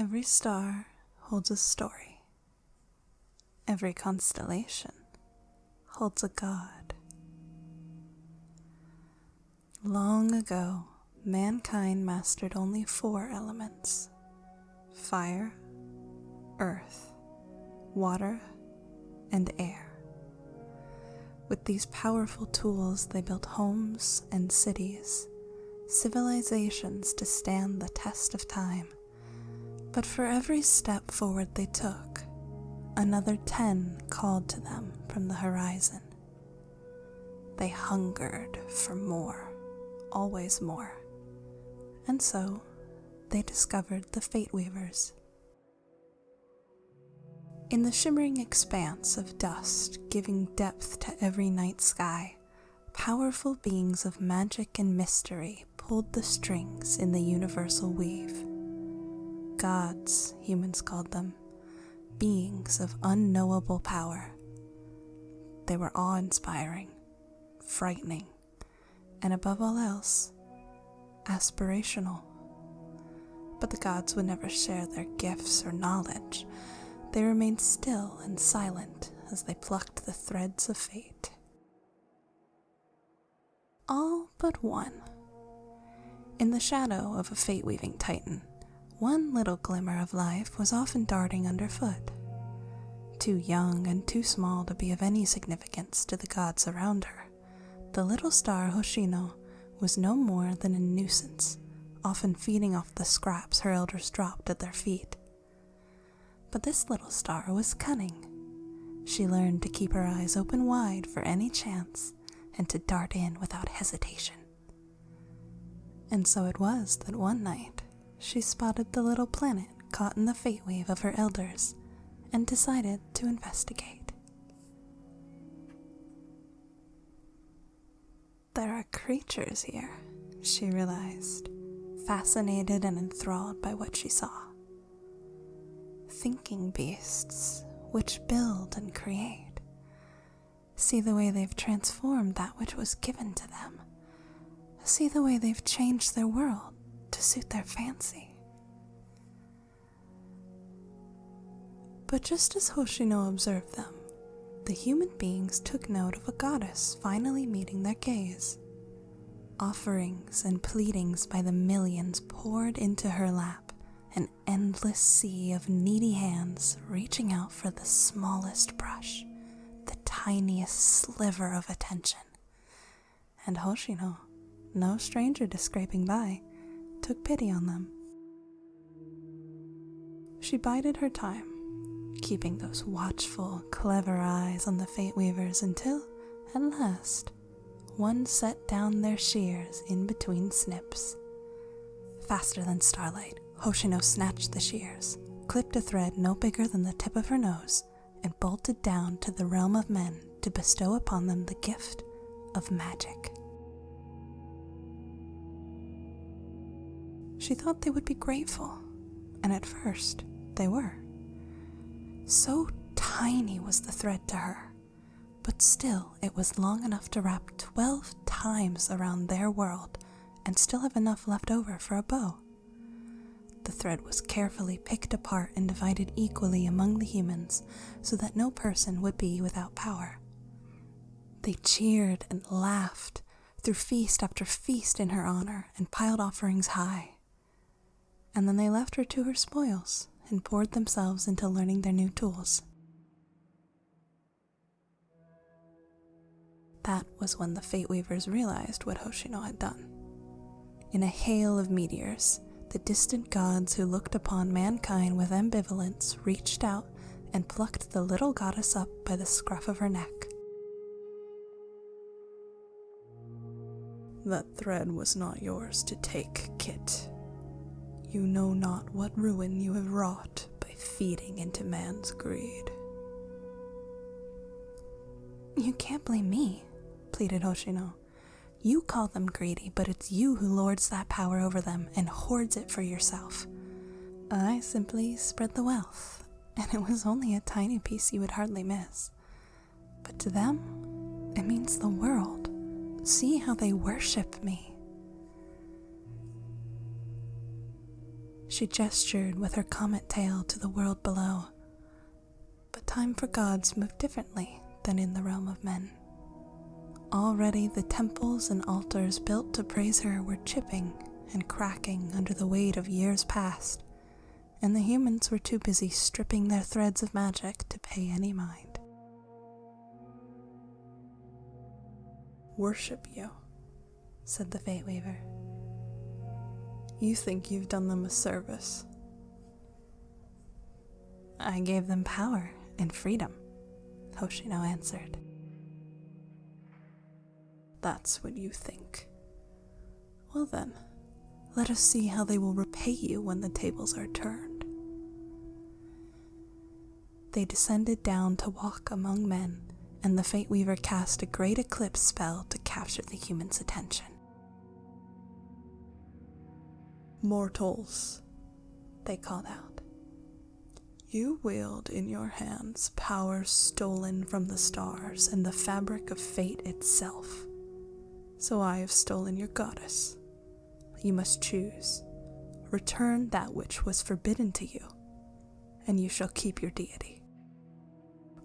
Every star holds a story. Every constellation holds a god. Long ago, mankind mastered only 4 elements: fire, earth, water, and air. With these powerful tools, they built homes and cities, civilizations to stand the test of time. But for every step forward they took, another 10 called to them from the horizon. They hungered for more, always more. And so, they discovered the Fate Weavers. In the shimmering expanse of dust giving depth to every night sky, powerful beings of magic and mystery pulled the strings in the universal weave. Gods, humans called them, beings of unknowable power. They were awe-inspiring, frightening, and above all else, aspirational. But the gods would never share their gifts or knowledge. They remained still and silent as they plucked the threads of fate. All but one. In the shadow of a fate-weaving titan, one little glimmer of life was often darting underfoot. Too young and too small to be of any significance to the gods around her, the little star Hoshino was no more than a nuisance, often feeding off the scraps her elders dropped at their feet. But this little star was cunning. She learned to keep her eyes open wide for any chance and to dart in without hesitation. And so it was that one night she spotted the little planet caught in the fate weave of her elders and decided to investigate. There are creatures here, she realized, fascinated and enthralled by what she saw. Thinking beasts which build and create. See the way they've transformed that which was given to them. See the way they've changed their world to suit their fancy. But just as Hoshino observed them, the human beings took note of a goddess finally meeting their gaze. Offerings and pleadings by the millions poured into her lap, an endless sea of needy hands reaching out for the smallest brush, the tiniest sliver of attention. And Hoshino, no stranger to scraping by, took pity on them. She bided her time, keeping those watchful, clever eyes on the Fate Weavers until, at last, one set down their shears in between snips. Faster than starlight, Hoshino snatched the shears, clipped a thread no bigger than the tip of her nose, and bolted down to the realm of men to bestow upon them the gift of magic. She thought they would be grateful, and at first they were. So tiny was the thread to her, but still it was long enough to wrap 12 times around their world and still have enough left over for a bow. The thread was carefully picked apart and divided equally among the humans so that no person would be without power. They cheered and laughed, threw feast after feast in her honor, and piled offerings high. And then they left her to her spoils and poured themselves into learning their new tools. That was when the Fate Weavers realized what Hoshino had done. In a hail of meteors, the distant gods who looked upon mankind with ambivalence reached out and plucked the little goddess up by the scruff of her neck. That thread was not yours to take, Kit. You know not what ruin you have wrought by feeding into man's greed. You can't blame me, pleaded Hoshino. You call them greedy, but it's you who lords that power over them and hoards it for yourself. I simply spread the wealth, and it was only a tiny piece you would hardly miss. But to them, it means the world. See how they worship me. She gestured with her comet tail to the world below. But time for gods moved differently than in the realm of men. Already the temples and altars built to praise her were chipping and cracking under the weight of years past, and the humans were too busy stripping their threads of magic to pay any mind. "Worship you," said the Fate Weaver. "You think you've done them a service." "I gave them power and freedom," Hoshino answered. "That's what you think. Well then, let us see how they will repay you when the tables are turned." They descended down to walk among men, and the Fate Weaver cast a great eclipse spell to capture the humans' attention. "Mortals," they called out, "you wield in your hands power stolen from the stars and the fabric of fate itself. So I have stolen your goddess. You must choose. Return that which was forbidden to you, and you shall keep your deity.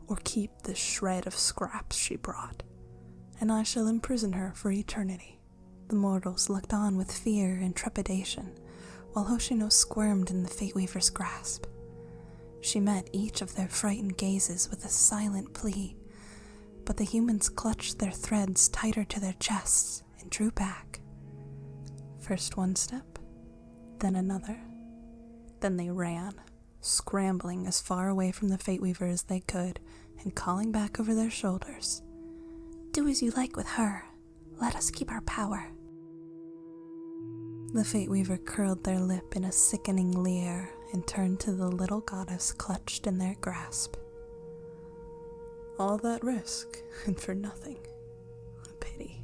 Or keep the shred of scraps she brought, and I shall imprison her for eternity." The mortals looked on with fear and trepidation, while Hoshino squirmed in the Fate Weaver's grasp. She met each of their frightened gazes with a silent plea, but the humans clutched their threads tighter to their chests and drew back. First one step, then another. Then they ran, scrambling as far away from the Fate Weaver as they could and calling back over their shoulders, "Do as you like with her. Let us keep our power." The Fate Weaver curled their lip in a sickening leer and turned to the little goddess clutched in their grasp. "All that risk, and for nothing. A pity."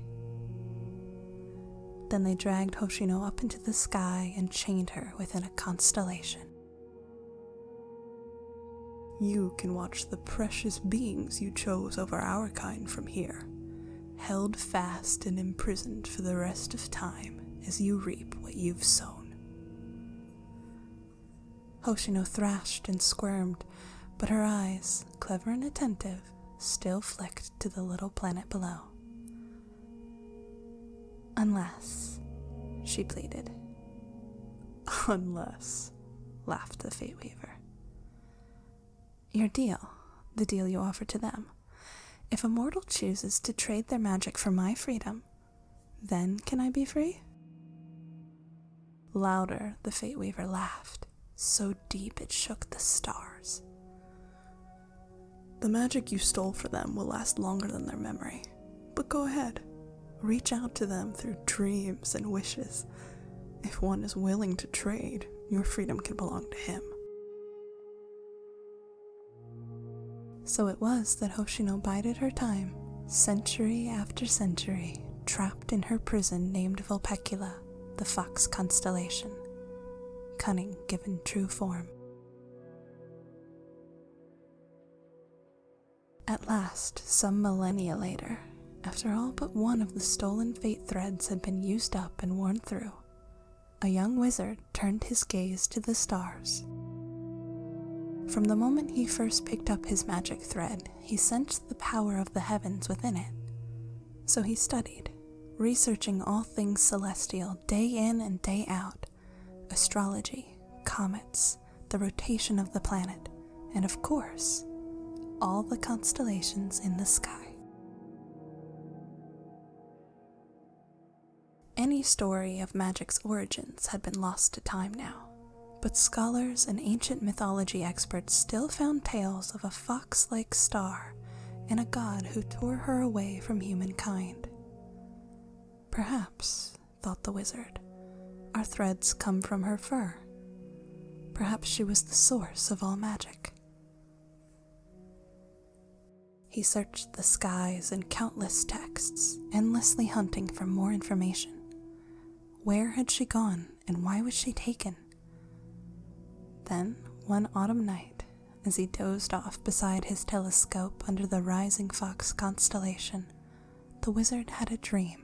Then they dragged Hoshino up into the sky and chained her within a constellation. "You can watch the precious beings you chose over our kind from here, held fast and imprisoned for the rest of time as you reap what you've sown." Hoshino thrashed and squirmed, but her eyes, clever and attentive, still flicked to the little planet below. "Unless," she pleaded. "Unless," laughed the Fate Weaver. "Your deal, the deal you offer to them. If a mortal chooses to trade their magic for my freedom, then can I be free?" Louder, the Fate Weaver laughed, so deep it shook the stars. "The magic you stole for them will last longer than their memory. But go ahead, reach out to them through dreams and wishes. If one is willing to trade, your freedom can belong to him." So it was that Hoshino bided her time, century after century, trapped in her prison named Vulpecula, the fox constellation, cunning given true form. At last, some millennia later, after all but one of the stolen fate threads had been used up and worn through, a young wizard turned his gaze to the stars. From the moment he first picked up his magic thread, he sensed the power of the heavens within it. So he studied, researching all things celestial day in and day out, astrology, comets, the rotation of the planet, and of course, all the constellations in the sky. Any story of magic's origins had been lost to time now, but scholars and ancient mythology experts still found tales of a fox-like star and a god who tore her away from humankind. Perhaps, thought the wizard, our threads come from her fur. Perhaps she was the source of all magic. He searched the skies and countless texts, endlessly hunting for more information. Where had she gone, and why was she taken? Then, one autumn night, as he dozed off beside his telescope under the rising fox constellation, the wizard had a dream.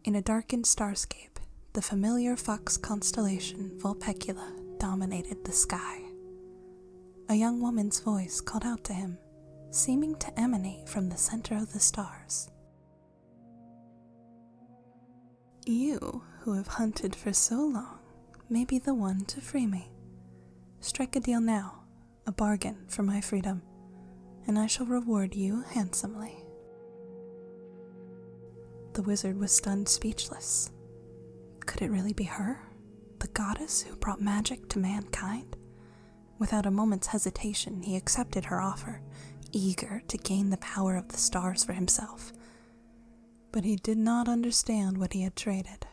In a darkened starscape, the familiar fox constellation Vulpecula dominated the sky. A young woman's voice called out to him, seeming to emanate from the center of the stars. You, who have hunted for so long, may be the one to free me. Strike a deal now, a bargain for my freedom, and I shall reward you handsomely. The wizard was stunned speechless. Could it really be her, the goddess who brought magic to mankind? Without a moment's hesitation, he accepted her offer, eager to gain the power of the stars for himself. But he did not understand what he had traded.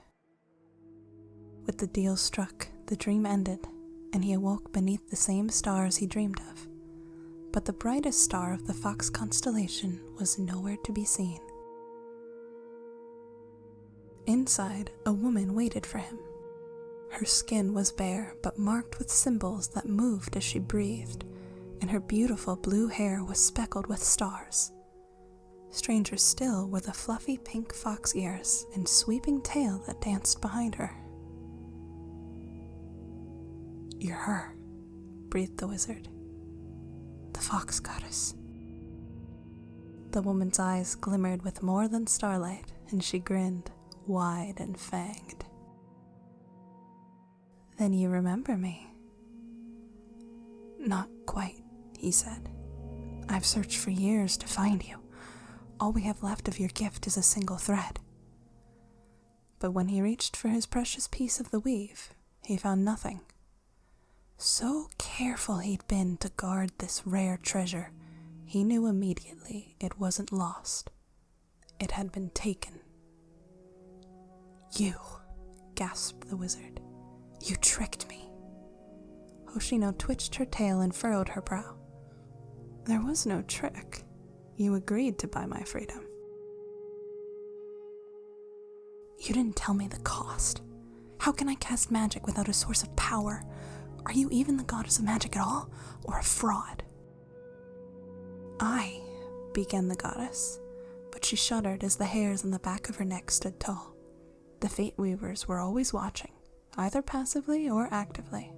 With the deal struck, the dream ended, and he awoke beneath the same stars he dreamed of. But the brightest star of the fox constellation was nowhere to be seen. Inside, a woman waited for him. Her skin was bare, but marked with symbols that moved as she breathed, and her beautiful blue hair was speckled with stars. Stranger still were the fluffy pink fox ears and sweeping tail that danced behind her. "You're her," breathed the wizard. "The fox goddess." The woman's eyes glimmered with more than starlight, and she grinned, wide and fanged. "Then you remember me?" "Not quite," he said. "I've searched for years to find you. All we have left of your gift is a single thread." But when he reached for his precious piece of the weave, he found nothing. So careful he'd been to guard this rare treasure, he knew immediately it wasn't lost. It had been taken. "You," gasped the wizard. "You tricked me." Hoshino twitched her tail and furrowed her brow. "There was no trick. You agreed to buy my freedom." "You didn't tell me the cost. How can I cast magic without a source of power? Are you even the goddess of magic at all, or a fraud?" "I," began the goddess, but she shuddered as the hairs on the back of her neck stood tall. The Fate Weavers were always watching, either passively or actively.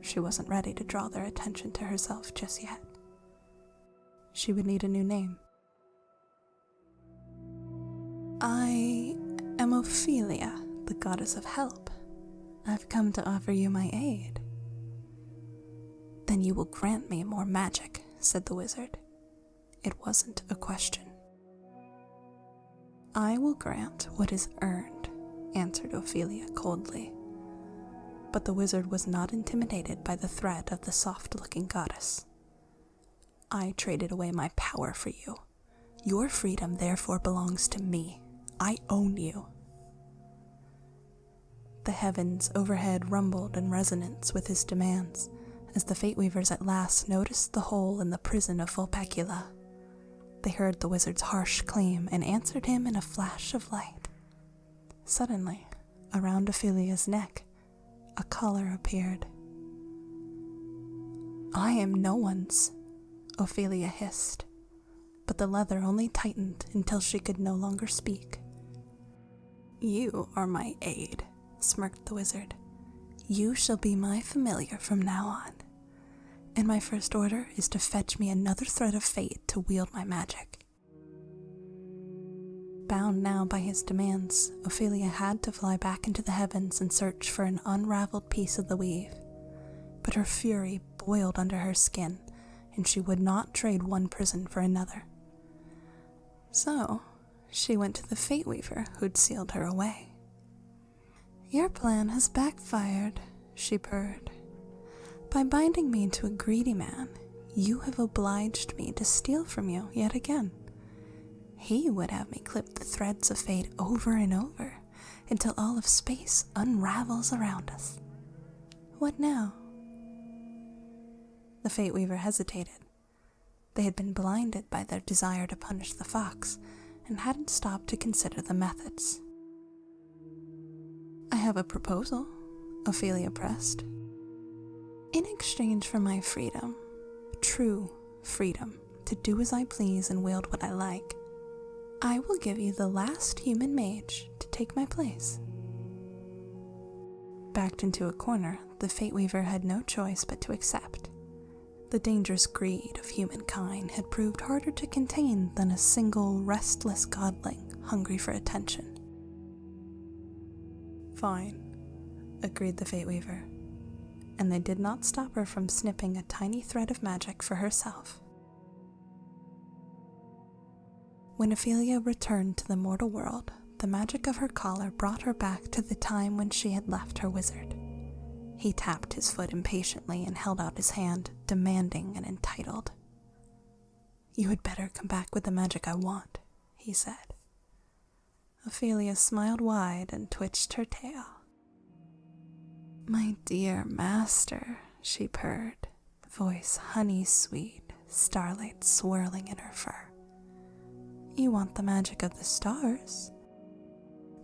She wasn't ready to draw their attention to herself just yet. She would need a new name. "I am Ophelia, the goddess of help. I've come to offer you my aid." "Then you will grant me more magic," said the wizard. It wasn't a question. "I will grant what is earned," answered Ophelia coldly. But the wizard was not intimidated by the threat of the soft-looking goddess. "I traded away my power for you. Your freedom therefore belongs to me. I own you." The heavens overhead rumbled in resonance with his demands, as the Fate Weavers at last noticed the hole in the prison of Vulpecula. They heard the wizard's harsh claim and answered him in a flash of light. Suddenly, around Ophelia's neck, a collar appeared. "I am no one's," Ophelia hissed, but the leather only tightened until she could no longer speak. "You are my aid," smirked the wizard. "You shall be my familiar from now on, and my first order is to fetch me another thread of fate to wield my magic." Bound now by his demands, Ophelia had to fly back into the heavens and search for an unraveled piece of the weave. But her fury boiled under her skin, and she would not trade one prison for another. So, she went to the Fate Weaver who'd sealed her away. "Your plan has backfired," she purred. "By binding me to a greedy man, you have obliged me to steal from you yet again. He would have me clip the threads of fate over and over until all of space unravels around us. What now?" The Fate Weaver hesitated. They had been blinded by their desire to punish the fox and hadn't stopped to consider the methods. "I have a proposal," Ophelia pressed. "In exchange for my freedom, true freedom, to do as I please and wield what I like, I will give you the last human mage to take my place." Backed into a corner, the Fate Weaver had no choice but to accept. The dangerous greed of humankind had proved harder to contain than a single restless godling hungry for attention. "Fine," agreed the Fate Weaver, and they did not stop her from snipping a tiny thread of magic for herself. When Ophelia returned to the mortal world, the magic of her collar brought her back to the time when she had left her wizard. He tapped his foot impatiently and held out his hand, demanding and entitled. "You had better come back with the magic I want," he said. Ophelia smiled wide and twitched her tail. "My dear master," she purred, voice honey-sweet, starlight swirling in her fur. "You want the magic of the stars?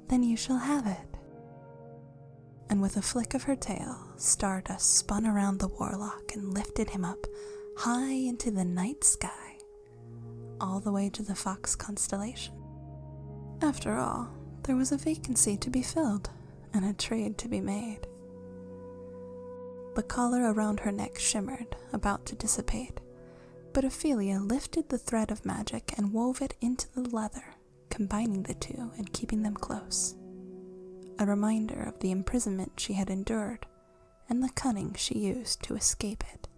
Then you shall have it." And with a flick of her tail, Stardust spun around the warlock and lifted him up high into the night sky, all the way to the Fox constellation. After all, there was a vacancy to be filled and a trade to be made. The collar around her neck shimmered, about to dissipate, but Ophelia lifted the thread of magic and wove it into the leather, combining the two and keeping them close. A reminder of the imprisonment she had endured and the cunning she used to escape it.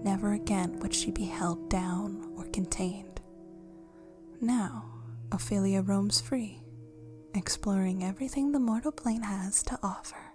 Never again would she be held down or contained. Now, Ophelia roams free, exploring everything the mortal plane has to offer.